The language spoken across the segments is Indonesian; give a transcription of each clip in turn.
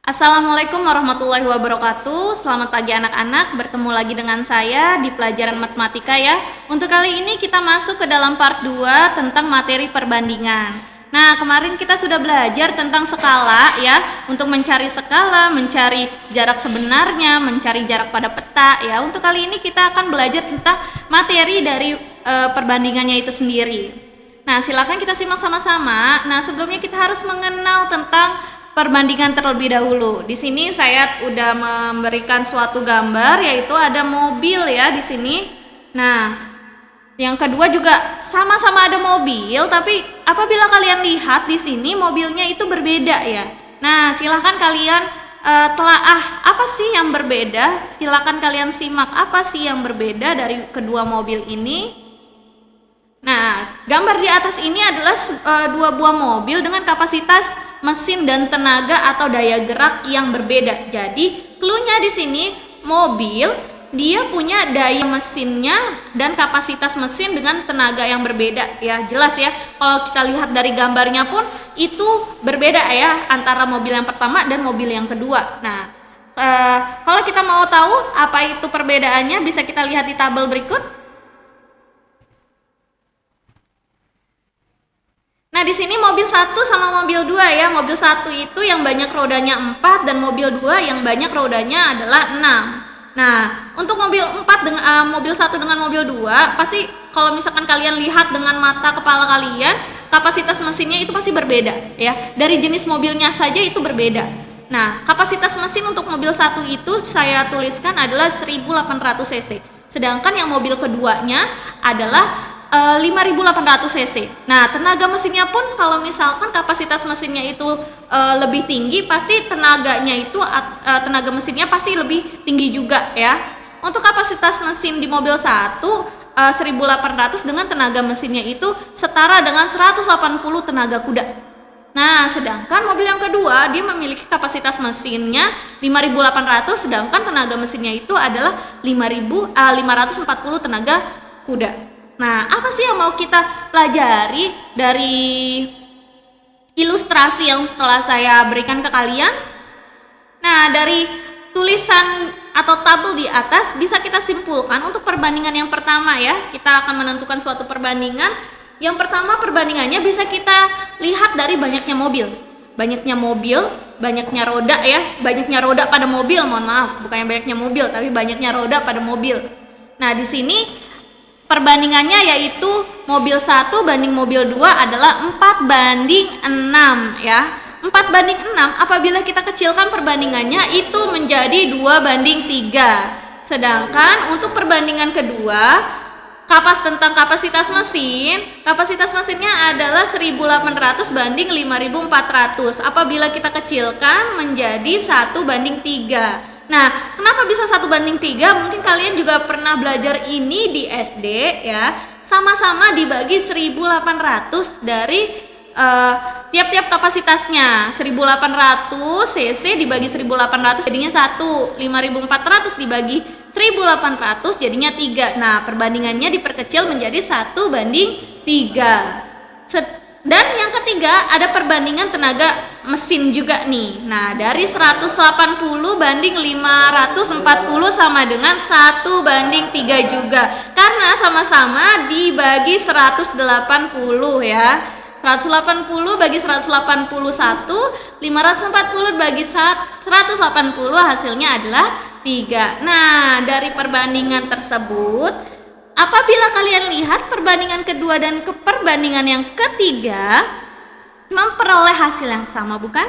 Assalamualaikum warahmatullahi wabarakatuh. Selamat pagi anak-anak, bertemu lagi dengan saya di pelajaran matematika ya. Untuk kali ini kita masuk ke dalam part 2 tentang materi perbandingan. Nah, kemarin kita sudah belajar tentang skala ya, untuk mencari skala, mencari jarak sebenarnya, mencari jarak pada peta ya. Untuk kali ini kita akan belajar tentang materi dari perbandingannya itu sendiri. Nah, silakan kita simak sama-sama. Nah, sebelumnya kita harus mengenal tentang perbandingan terlebih dahulu. Di sini saya udah memberikan suatu gambar, yaitu ada mobil ya di sini. Nah, yang kedua juga sama-sama ada mobil, tapi apabila kalian lihat di sini mobilnya itu berbeda ya. Nah, silahkan kalian telaah apa sih yang berbeda. Silahkan kalian simak apa sih yang berbeda dari kedua mobil ini. Nah, gambar di atas ini adalah dua buah mobil dengan kapasitas mesin dan tenaga atau daya gerak yang berbeda. Jadi, clue-nya di sini mobil dia punya daya mesinnya dan kapasitas mesin dengan tenaga yang berbeda. Ya, jelas ya. Kalau kita lihat dari gambarnya pun itu berbeda ya antara mobil yang pertama dan mobil yang kedua. Nah, kalau kita mau tahu apa itu perbedaannya bisa kita lihat di tabel berikut. Nah, di sini mobil 1 sama mobil 2 ya. Mobil 1 itu yang banyak rodanya 4 dan mobil 2 yang banyak rodanya adalah 6. Nah, untuk mobil 4 dengan mobil 1 dengan mobil 2, pasti kalau misalkan kalian lihat dengan mata kepala kalian, kapasitas mesinnya itu pasti berbeda ya. Dari jenis mobilnya saja itu berbeda. Nah, kapasitas mesin untuk mobil 1 itu saya tuliskan adalah 1800 cc. Sedangkan yang mobil keduanya adalah 5800 cc. Nah, tenaga mesinnya pun kalau misalkan kapasitas mesinnya itu lebih tinggi, pasti tenaganya itu tenaga mesinnya pasti lebih tinggi juga ya. Untuk kapasitas mesin di mobil 1 1800 dengan tenaga mesinnya itu setara dengan 180 tenaga kuda. Nah, sedangkan mobil yang kedua dia memiliki kapasitas mesinnya 5800, sedangkan tenaga mesinnya itu adalah 540 tenaga kuda. Nah, apa sih yang mau kita pelajari dari ilustrasi yang setelah saya berikan ke kalian? Nah, dari tulisan atau tabel di atas bisa kita simpulkan untuk perbandingan yang pertama ya. Kita akan menentukan suatu perbandingan. Yang pertama perbandingannya bisa kita lihat dari banyaknya mobil. Banyaknya mobil, banyaknya roda ya. Banyaknya roda pada mobil, mohon maaf, bukan banyaknya mobil, tapi banyaknya roda pada mobil. Nah, di sini perbandingannya yaitu mobil 1 banding mobil 2 adalah 4 banding 6 ya. 4 banding 6 apabila kita kecilkan perbandingannya itu menjadi 2 banding 3. Sedangkan untuk perbandingan kedua, tentang kapasitas mesinnya adalah 1800 banding 5400. Apabila kita kecilkan menjadi 1 banding 3. Nah, kenapa bisa 1 banding 3? Mungkin kalian juga pernah belajar ini di SD ya. Sama-sama dibagi 1800 dari tiap-tiap kapasitasnya. 1800 cc dibagi 1800 jadinya 1. 5400 dibagi 1800 jadinya 3. Nah, perbandingannya diperkecil menjadi 1 banding 3. Dan yang ketiga ada perbandingan tenaga mesin juga nih. Nah, dari 180 banding 540 sama dengan 1 banding 3 juga. Karena sama-sama dibagi 180 ya. 180 bagi 181, 540 bagi 180 hasilnya adalah 3. Nah, dari perbandingan tersebut, apabila kalian lihat perbandingan kedua dan perbandingan yang ketiga memperoleh hasil yang sama, bukan?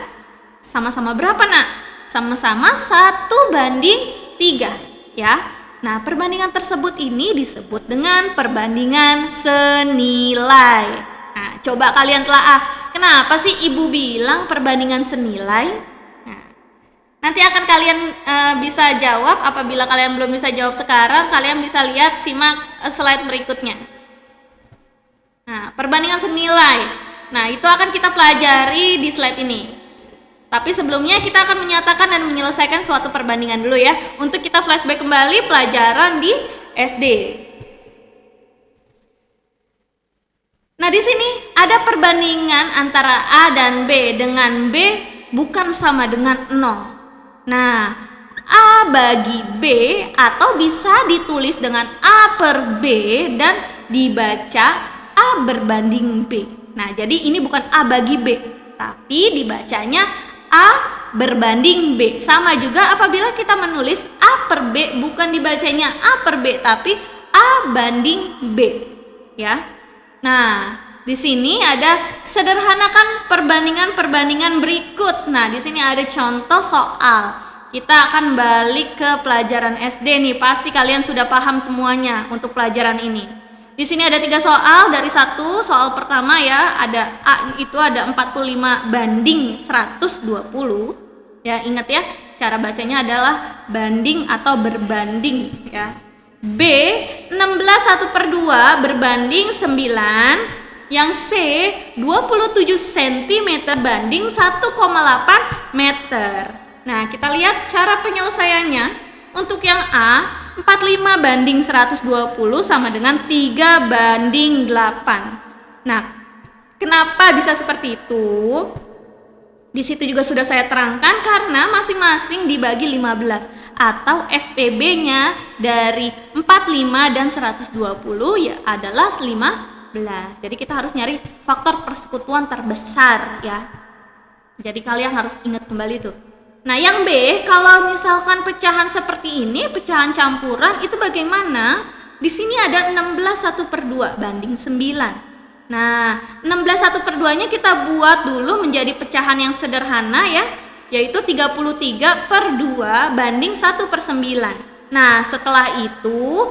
Sama-sama berapa, Nak? Sama-sama 1 banding 3 ya. Nah, perbandingan tersebut ini disebut dengan perbandingan senilai. Nah, coba kalian telaah, kenapa sih Ibu bilang perbandingan senilai? Nanti akan kalian bisa jawab. Apabila kalian belum bisa jawab sekarang, kalian bisa lihat, simak slide berikutnya. Nah, perbandingan senilai. Nah, itu akan kita pelajari di slide ini. Tapi sebelumnya kita akan menyatakan dan menyelesaikan suatu perbandingan dulu ya. Untuk kita flashback kembali pelajaran di SD. Nah, di sini ada perbandingan antara A dan B dengan B bukan sama dengan 0. Nah, A bagi B atau bisa ditulis dengan A per B dan dibaca A berbanding B. Nah, jadi ini bukan A bagi B, tapi dibacanya A berbanding B. Sama juga apabila kita menulis A per B, bukan dibacanya A per B, tapi A banding B, ya. Nah, di sini ada sederhanakan perbandingan-perbandingan berikut. Nah, di sini ada contoh soal. Kita akan balik ke pelajaran SD nih. Pasti kalian sudah paham semuanya untuk pelajaran ini. Di sini ada 3 soal. Dari satu soal pertama ya, ada A itu ada 45 banding 120. Ya, ingat ya, cara bacanya adalah banding atau berbanding ya. B 16 1/2 berbanding 9. Yang C 27 cm banding 1,8 meter. Nah, kita lihat cara penyelesaiannya. Untuk yang A 45 banding 120 sama dengan 3 banding 8. Nah, kenapa bisa seperti itu? Di situ juga sudah saya terangkan karena masing-masing dibagi 15 atau FPB-nya dari 45 dan 120 ya adalah 15. Jadi kita harus nyari faktor persekutuan terbesar ya. Jadi kalian harus ingat kembali tuh. Nah, yang B, kalau misalkan pecahan seperti ini, pecahan campuran itu bagaimana? Di sini ada 16 1/2 banding 9. Nah, 16 1/2-nya kita buat dulu menjadi pecahan yang sederhana ya, yaitu 33/2 banding 1/9. Nah, setelah itu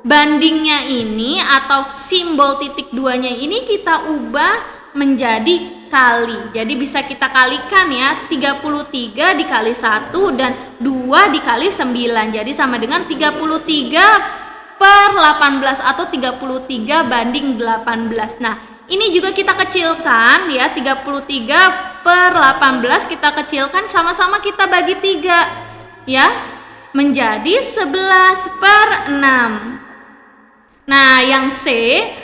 bandingnya ini atau simbol titik 2-nya ini kita ubah menjadi kali. Jadi bisa kita kalikan ya, 33 dikali 1 dan 2 dikali 9. Jadi sama dengan 33/18 atau 33 banding 18. Nah, ini juga kita kecilkan ya, 33/18 kita kecilkan, sama-sama kita bagi 3 ya, menjadi 11/6. Nah, yang C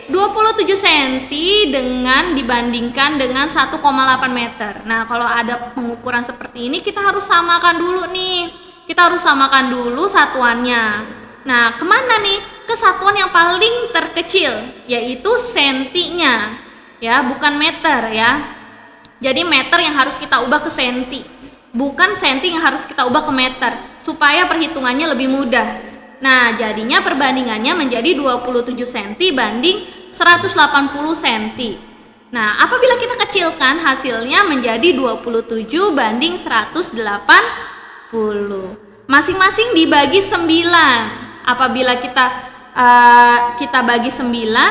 27 cm dengan dibandingkan dengan 1,8 meter. Nah, kalau ada pengukuran seperti ini kita harus samakan dulu nih. Kita harus samakan dulu satuannya. Nah, kemana nih? Ke satuan yang paling terkecil, yaitu sentinya. Ya, bukan meter ya. Jadi meter yang harus kita ubah ke senti. Bukan senti yang harus kita ubah ke meter, supaya perhitungannya lebih mudah. Nah, jadinya perbandingannya menjadi 27 cm banding 180 cm. Nah, apabila kita kecilkan hasilnya menjadi 27 banding 180. Masing-masing dibagi 9. Apabila kita bagi 9,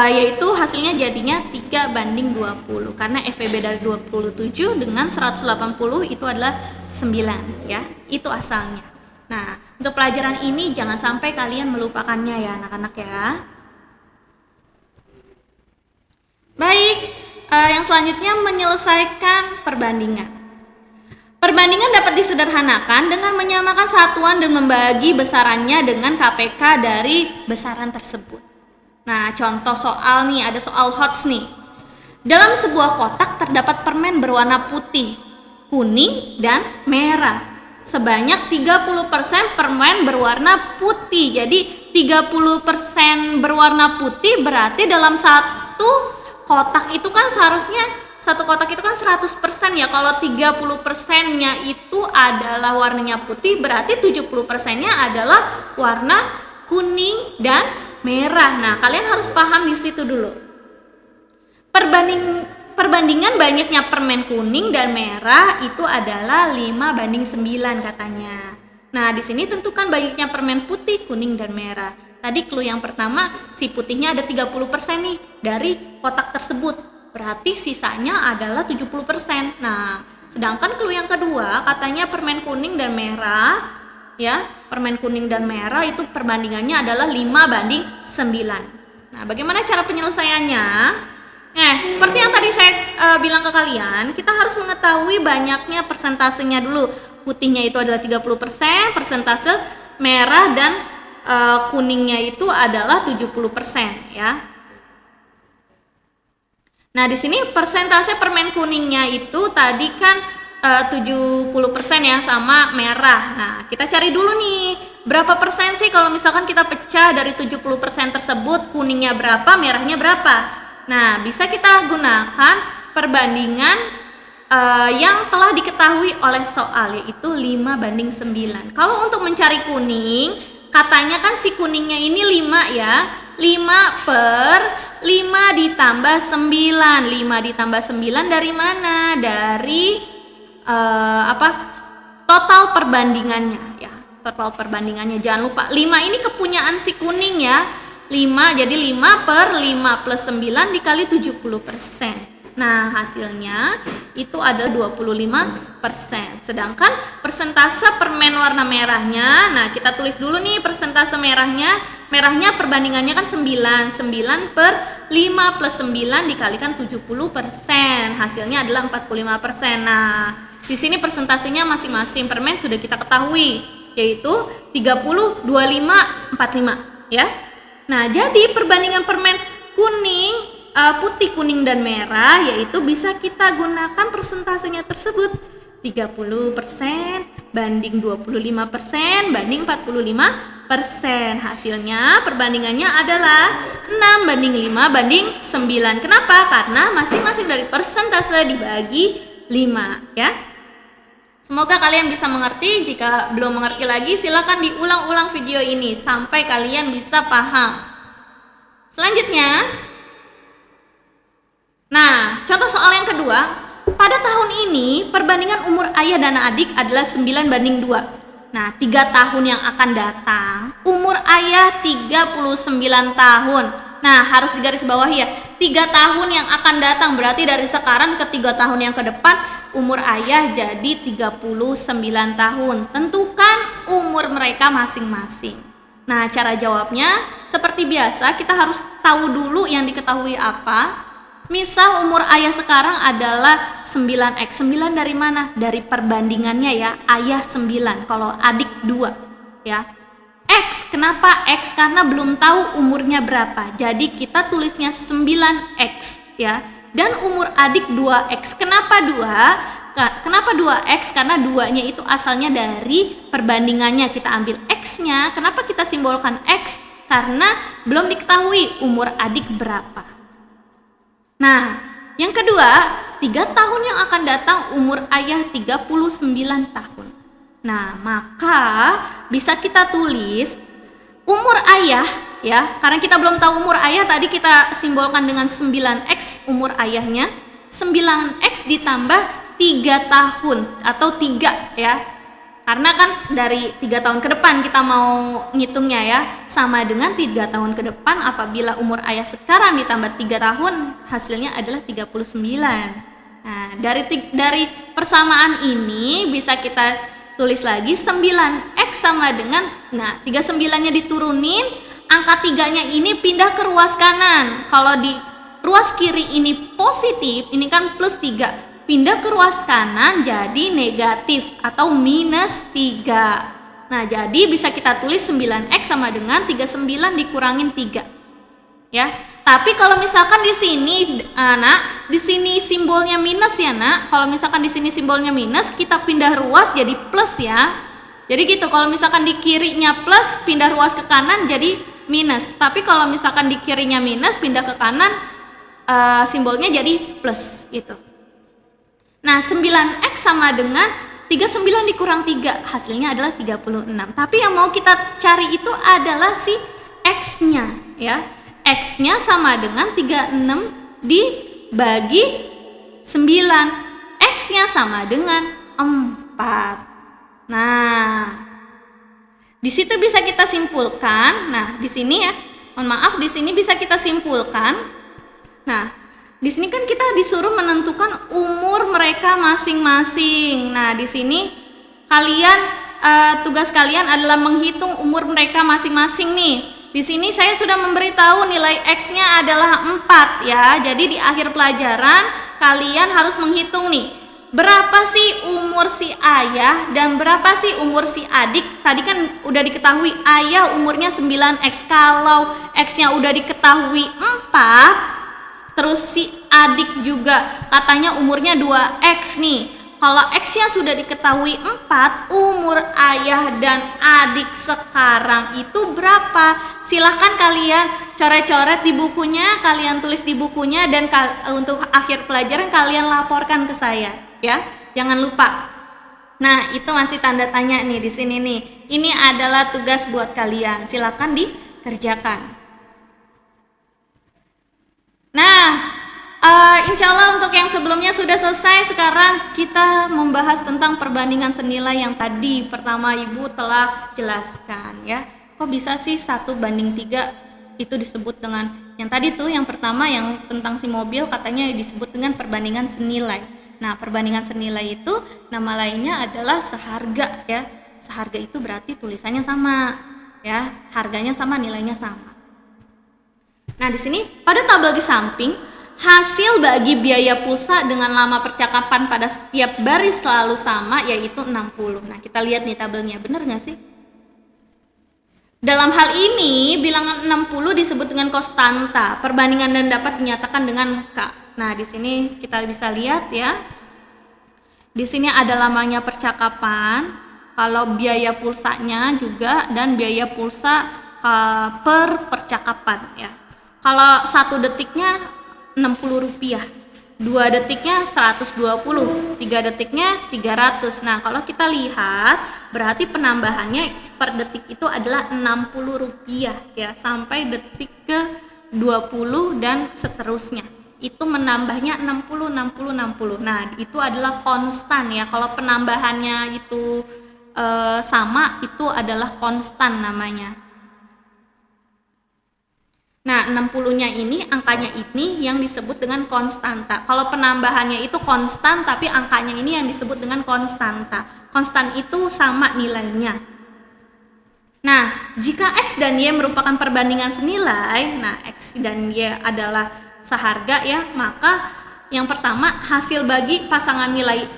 yaitu hasilnya jadinya 3 banding 20. Karena FPB dari 27 dengan 180 itu adalah 9 ya. Itu asalnya. Nah, untuk pelajaran ini jangan sampai kalian melupakannya ya anak-anak ya. Baik, yang selanjutnya menyelesaikan perbandingan. Perbandingan dapat disederhanakan dengan menyamakan satuan dan membagi besarannya dengan KPK dari besaran tersebut. Nah, contoh soal nih, ada soal HOTS nih. Dalam sebuah kotak terdapat permen berwarna putih, kuning, dan merah. Sebanyak 30% permen berwarna putih. Jadi 30% berwarna putih berarti dalam satu kotak itu kan seharusnya 100% ya. Kalau 30%-nya itu adalah warnanya putih, berarti 70%-nya adalah warna kuning dan merah. Nah, kalian harus paham di situ dulu. Perbandingan banyaknya permen kuning dan merah itu adalah 5/9 katanya. Nah, di sini tentukan banyaknya permen putih, kuning, dan merah. Tadi clue yang pertama, si putihnya ada 30% nih dari kotak tersebut. Berarti sisanya adalah 70%. Nah, sedangkan clue yang kedua katanya permen kuning dan merah ya, permen kuning dan merah itu perbandingannya adalah 5/9. Nah, bagaimana cara penyelesaiannya? Nah, seperti yang tadi saya bilang ke kalian, kita harus mengetahui banyaknya persentasenya dulu. Putihnya itu adalah 30%, persentase merah dan kuningnya itu adalah 70% ya. Nah, di sini persentase permen kuningnya itu tadi kan 70% ya sama merah. Nah, kita cari dulu nih, berapa persen sih kalau misalkan kita pecah dari 70% tersebut, kuningnya berapa, merahnya berapa. Nah, bisa kita gunakan perbandingan yang telah diketahui oleh soal, yaitu 5:9. Kalau untuk mencari kuning, katanya kan si kuningnya ini 5 ya. 5/5 ditambah 9. 5 ditambah 9 dari mana? Dari total perbandingannya ya. Total perbandingannya jangan lupa 5 ini kepunyaan si kuning ya. 5 jadi 5/5 plus 9 dikali 70%. Nah, hasilnya itu adalah 25%. Sedangkan persentase permen warna merahnya, nah kita tulis dulu nih persentase merahnya. Merahnya perbandingannya kan 9. 9/5 plus 9 dikalikan 70%. Hasilnya adalah 45%. Nah, di sini persentasenya masing-masing permen sudah kita ketahui, yaitu 30, 25, 45 ya. Nah, jadi perbandingan permen kuning, putih, kuning, dan merah yaitu bisa kita gunakan persentasenya tersebut 30% banding 25% banding 45%. Hasilnya perbandingannya adalah 6:5:9. Kenapa? Karena masing-masing dari persentase dibagi 5 ya. Semoga kalian bisa mengerti. Jika belum mengerti lagi, silakan diulang-ulang video ini sampai kalian bisa paham. Selanjutnya, nah, contoh soal yang kedua. Pada tahun ini, perbandingan umur ayah dan adik adalah 9:2. Nah, 3 tahun yang akan datang, umur ayah 39 tahun. Nah, harus digarisbawahi ya, 3 tahun yang akan datang, berarti dari sekarang ke 3 tahun yang ke depan, umur ayah jadi 39 tahun. Tentukan umur mereka masing-masing. Nah, cara jawabnya seperti biasa, kita harus tahu dulu yang diketahui apa. Misal umur ayah sekarang adalah 9x. 9 dari mana? Dari perbandingannya ya, ayah 9, kalau adik 2 ya. X, kenapa X? Karena belum tahu umurnya berapa, jadi kita tulisnya 9x ya. Dan umur adik 2x. Kenapa 2? Kenapa 2x? Karena 2-nya itu asalnya dari perbandingannya, kita ambil x-nya. Kenapa kita simbolkan x? Karena belum diketahui umur adik berapa. Nah, yang kedua, 3 tahun yang akan datang umur ayah 39 tahun. Nah, maka bisa kita tulis umur ayah ya, karena kita belum tahu umur ayah, tadi kita simbolkan dengan 9x umur ayahnya. 9x ditambah 3 tahun atau 3 ya. Karena kan dari 3 tahun ke depan kita mau ngitungnya ya, sama dengan 3 tahun ke depan apabila umur ayah sekarang ditambah 3 tahun, hasilnya adalah 39. Nah, dari persamaan ini bisa kita tulis lagi 9x sama dengan, nah 39-nya diturunin, angka 3-nya ini pindah ke ruas kanan. Kalau di ruas kiri ini positif, ini kan plus 3, pindah ke ruas kanan jadi negatif atau minus 3. Nah, jadi bisa kita tulis 9x sama dengan 39 dikurangin 3 ya. Tapi kalau misalkan di sini nak, di sini simbolnya minus ya nak. Kalau misalkan di sini simbolnya minus, kita pindah ruas jadi plus ya. Jadi gitu, kalau misalkan di kirinya plus, pindah ruas ke kanan jadi minus. Tapi kalau misalkan di kirinya minus, pindah ke kanan, simbolnya jadi plus gitu. Nah, 9x sama dengan 39 dikurang 3, hasilnya adalah 36. Tapi yang mau kita cari itu adalah si x-nya ya. X-nya sama dengan 36 dibagi 9. X-nya sama dengan 4. Nah, di situ bisa kita simpulkan. Nah, di sini ya, mohon maaf, di sini bisa kita simpulkan. Nah, di sini kan kita disuruh menentukan umur mereka masing-masing. Nah, di sini tugas kalian adalah menghitung umur mereka masing-masing nih. Di sini saya sudah memberitahu nilai X-nya adalah 4 ya. Jadi di akhir pelajaran kalian harus menghitung nih, berapa sih umur si ayah dan berapa sih umur si adik. Tadi kan udah diketahui ayah umurnya 9x. Kalau X-nya udah diketahui 4, Terus si adik juga katanya umurnya 2X nih. Kalau X-nya sudah diketahui 4, umur ayah dan adik sekarang itu berapa? Silahkan kalian coret-coret di bukunya, kalian tulis di bukunya, dan untuk akhir pelajaran kalian laporkan ke saya, ya. Jangan lupa. Nah, itu masih tanda tanya nih di sini nih. Ini adalah tugas buat kalian. Silahkan dikerjakan. Nah, insya Allah untuk yang sebelumnya sudah selesai. Sekarang kita membahas tentang perbandingan senilai yang tadi pertama Ibu telah jelaskan, ya. Kok bisa sih 1:3 itu disebut dengan yang tadi tuh, yang pertama yang tentang si mobil katanya disebut dengan perbandingan senilai. Nah, perbandingan senilai itu nama lainnya adalah seharga, ya. Seharga itu berarti tulisannya sama, ya, harganya sama, nilainya sama. Nah, di sini pada tabel di samping, hasil bagi biaya pulsa dengan lama percakapan pada setiap baris selalu sama, yaitu 60. Nah, kita lihat nih tabelnya, benar nggak sih? Dalam hal ini, bilangan 60 disebut dengan konstanta. Perbandingan dan dapat dinyatakan dengan K. Nah, di sini kita bisa lihat, ya. Di sini ada lamanya percakapan, kalau biaya pulsanya juga, dan biaya pulsa per percakapan, ya. Kalau 1 detiknya 60 rupiah, 2 detiknya 120, 3 detiknya 300. Nah, kalau kita lihat berarti penambahannya per detik itu adalah 60 rupiah, ya, sampai detik ke 20 dan seterusnya. Itu menambahnya 60, 60, 60. Nah, itu adalah konstan, ya. Kalau penambahannya itu sama, itu adalah konstan namanya. Nah, 60-nya ini, angkanya ini yang disebut dengan konstanta. Kalau penambahannya itu konstan, tapi angkanya ini yang disebut dengan konstanta. Konstan itu sama nilainya. Nah, jika X dan Y merupakan perbandingan senilai, nah X dan Y adalah seharga, ya, maka yang pertama hasil bagi pasangan nilai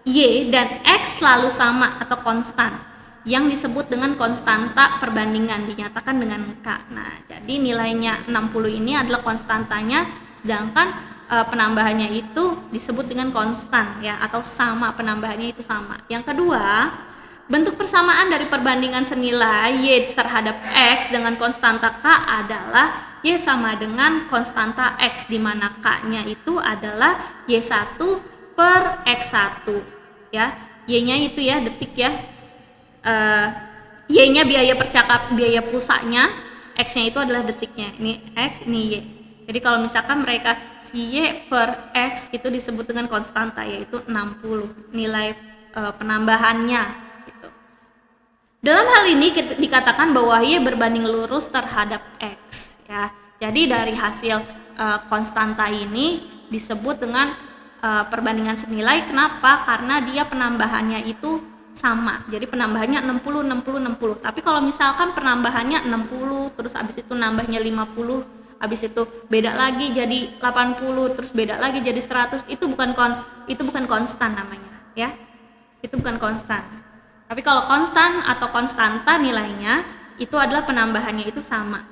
Y dan X selalu sama atau konstan, yang disebut dengan konstanta perbandingan, dinyatakan dengan K. Nah, jadi nilainya 60 ini adalah konstantanya, sedangkan penambahannya itu disebut dengan konstan, ya, atau sama, penambahannya itu sama. Yang kedua, bentuk persamaan dari perbandingan senilai Y terhadap X dengan konstanta K adalah Y sama dengan konstanta X, di mana K-nya itu adalah Y1 per X1, ya. Y-nya itu, ya, detik, ya. Y-nya biaya pulsanya, X-nya itu adalah detiknya. Ini X, ini Y. Jadi kalau misalkan mereka si Y per X itu disebut dengan konstanta, yaitu 60 nilai penambahannya gitu. Dalam hal ini dikatakan bahwa Y berbanding lurus terhadap X, ya. Jadi dari hasil konstanta ini disebut dengan perbandingan senilai. Kenapa? Karena dia penambahannya itu sama, jadi penambahannya 60, 60, 60. Tapi kalau misalkan penambahannya 60, terus habis itu nambahnya 50, habis itu beda lagi jadi 80, terus beda lagi jadi 100, itu bukan konstan namanya, ya. Itu bukan konstan. Tapi kalau konstan atau konstanta nilainya itu adalah penambahannya itu sama.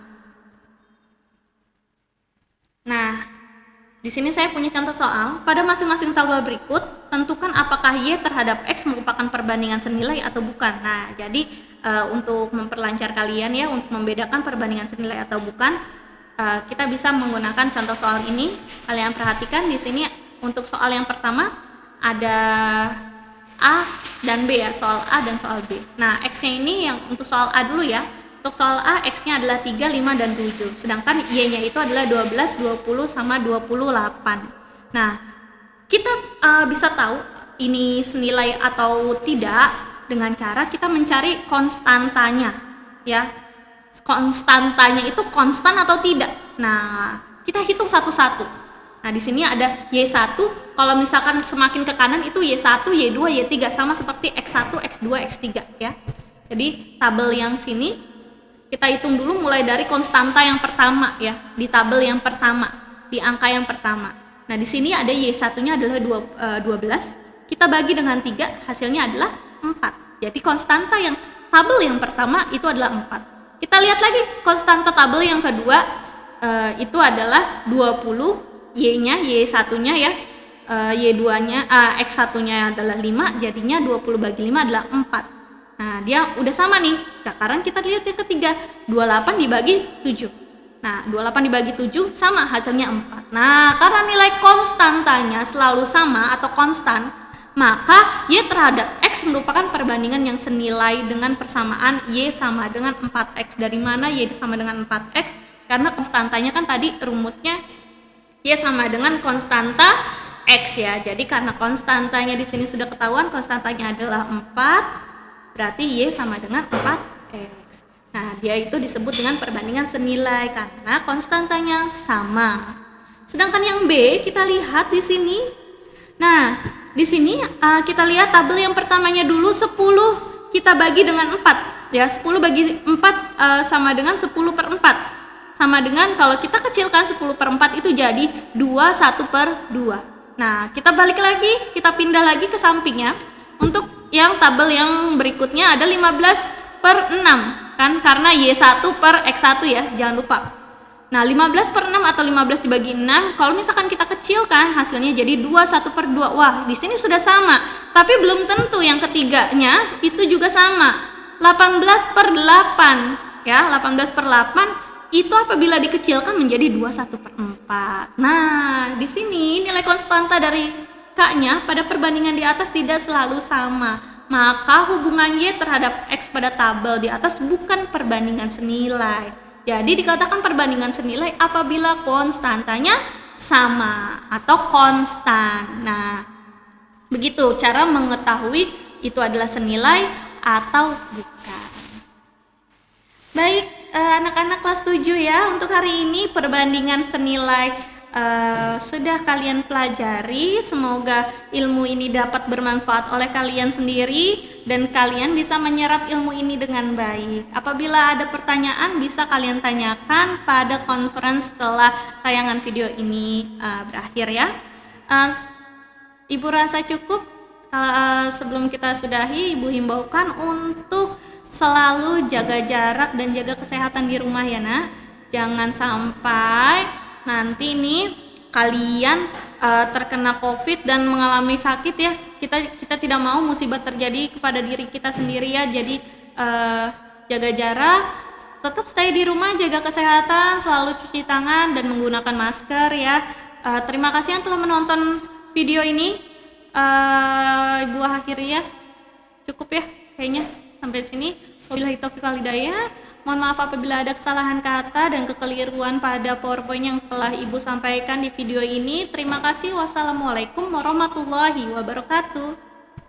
Nah, di sini saya punya contoh soal. Pada masing-masing tabel berikut, tentukan apakah Y terhadap X merupakan perbandingan senilai atau bukan. Nah, jadi untuk memperlancar kalian, ya, untuk membedakan perbandingan senilai atau bukan, kita bisa menggunakan contoh soal ini. Kalian perhatikan di sini untuk soal yang pertama ada A dan B, ya, soal A dan soal B. Nah, X-nya ini yang untuk soal A dulu, ya. Untuk soal A, X-nya adalah 3, 5, dan 7. Sedangkan Y-nya itu adalah 12, 20, sama 28. Nah, kita bisa tahu ini senilai atau tidak dengan cara kita mencari konstantanya, ya. Konstantanya itu konstan atau tidak. Nah, kita hitung satu-satu. Nah, di sini ada Y1, kalau misalkan semakin ke kanan itu Y1, Y2, Y3, sama seperti X1, X2, X3, ya. Jadi, tabel yang sini kita hitung dulu mulai dari konstanta yang pertama, ya, di tabel yang pertama, di angka yang pertama. Nah, di sini ada Y1-nya adalah 12, kita bagi dengan 3, hasilnya adalah 4. Jadi konstanta yang tabel yang pertama itu adalah 4. Kita lihat lagi konstanta tabel yang kedua, itu adalah 20, Y-nya, Y1-nya ya, Y2-nya, X1-nya adalah 5, jadinya 20 bagi 5 adalah 4. Nah, dia udah sama nih. Sekarang kita lihat yang ketiga, 28 dibagi 7. Nah, 28 dibagi 7 sama, hasilnya 4. Nah, karena nilai konstantanya selalu sama atau konstan, maka Y terhadap X merupakan perbandingan yang senilai dengan persamaan Y sama dengan 4X. Dari mana Y sama dengan 4X? Karena konstantanya kan tadi rumusnya Y sama dengan konstanta X ya. Jadi karena konstantanya di sini sudah ketahuan, konstantanya adalah 4, berarti Y sama dengan 4X. Nah, dia itu disebut dengan perbandingan senilai karena konstantanya sama. Sedangkan yang B kita lihat di sini. Nah, di sini kita lihat tabel yang pertamanya dulu 10 kita bagi dengan 4 ya. 10 bagi 4 sama dengan 10 per 4. Sama dengan kalau kita kecilkan 10 per 4 itu jadi 1 per 2. Nah, kita balik lagi, kita pindah lagi ke sampingnya. Untuk yang tabel yang berikutnya ada 15 per 6 kan, karena Y1 per X1 ya, jangan lupa. Nah, 15 per 6 atau 15 dibagi 6, kalau misalkan kita kecilkan hasilnya jadi 1 per 2. Wah, di sini sudah sama, tapi belum tentu yang ketiganya itu juga sama. 18 per 8 ya, 18 per 8 itu apabila dikecilkan menjadi 21 per 4. Nah, di sini nilai konstanta dari K-nya pada perbandingan di atas tidak selalu sama, maka hubungan Y terhadap X pada tabel di atas bukan perbandingan senilai. Jadi dikatakan perbandingan senilai apabila konstantanya sama atau konstan. Nah, begitu cara mengetahui itu adalah senilai atau bukan. Baik, anak-anak kelas 7 ya, untuk hari ini perbandingan senilai sudah kalian pelajari. Semoga ilmu ini dapat bermanfaat oleh kalian sendiri dan kalian bisa menyerap ilmu ini dengan baik. Apabila ada pertanyaan bisa kalian tanyakan pada conference setelah tayangan video ini berakhir ya. Ibu rasa cukup. Sebelum kita sudahi, Ibu himbaukan untuk selalu jaga jarak dan jaga kesehatan di rumah ya nak. Jangan sampai nanti nih kalian terkena COVID dan mengalami sakit ya. Kita tidak mau musibah terjadi kepada diri kita sendiri ya. Jadi jaga jarak, tetap stay di rumah, jaga kesehatan, selalu cuci tangan dan menggunakan masker ya. Terima kasih yang telah menonton video ini. Ibu akhiri ya. Cukup ya kayaknya sampai sini. Wabillahi taufiq wal hidayah. Mohon maaf apabila ada kesalahan kata dan kekeliruan pada PowerPoint yang telah Ibu sampaikan di video ini. Terima kasih. Wassalamualaikum warahmatullahi wabarakatuh.